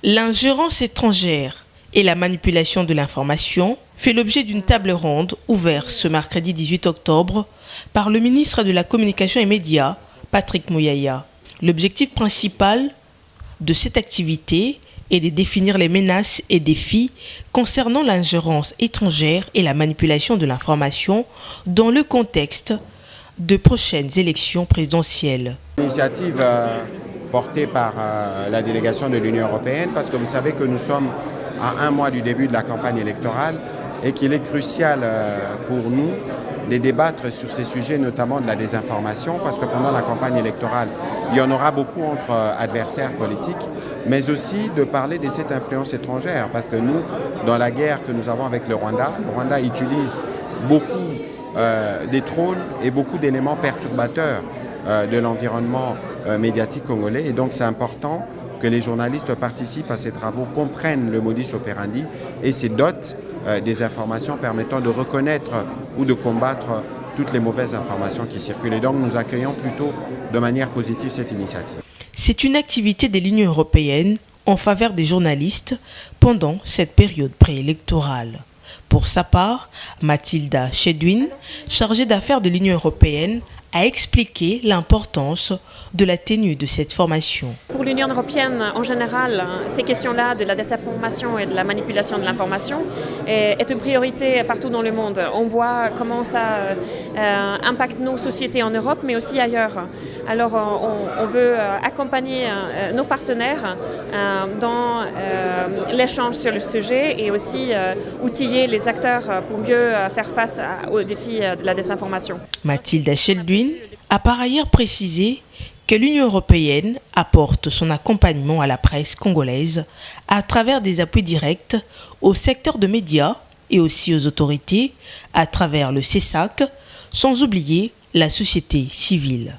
L'ingérence étrangère et la manipulation de l'information fait l'objet d'une table ronde ouverte ce mercredi 18 octobre par le ministre de la Communication et Médias, Patrick Mouyaya. L'objectif principal de cette activité est de définir les menaces et défis concernant l'ingérence étrangère et la manipulation de l'information dans le contexte de prochaines élections présidentielles. L'initiative portée par la délégation de l'Union européenne, parce que vous savez que nous sommes à un mois du début de la campagne électorale et qu'il est crucial pour nous de débattre sur ces sujets, notamment de la désinformation, parce que pendant la campagne électorale, il y en aura beaucoup entre adversaires politiques, mais aussi de parler de cette influence étrangère, parce que nous, dans la guerre que nous avons avec le Rwanda utilise beaucoup des trolls et beaucoup d'éléments perturbateurs de l'environnement médiatique congolais. Et donc c'est important que les journalistes participent à ces travaux, comprennent le modus operandi et ces dotent des informations permettant de reconnaître ou de combattre toutes les mauvaises informations qui circulent. Et donc nous accueillons plutôt de manière positive cette initiative. C'est une activité de l'Union européenne en faveur des journalistes pendant cette période préélectorale. Pour sa part, Mathilda Chedwin, chargée d'affaires de l'Union européenne, a expliqué l'importance de la tenue de cette formation. Pour l'Union européenne, en général, ces questions-là de la désinformation et de la manipulation de l'information est une priorité partout dans le monde. On voit comment ça impacte nos sociétés en Europe, mais aussi ailleurs. Alors, on veut accompagner nos partenaires dans l'échange sur le sujet et aussi outiller les acteurs pour mieux faire face aux défis de la désinformation. Mathilda Chedwin a par ailleurs précisé que l'Union européenne apporte son accompagnement à la presse congolaise à travers des appuis directs au secteur de médias et aussi aux autorités à travers le CESAC, sans oublier la société civile.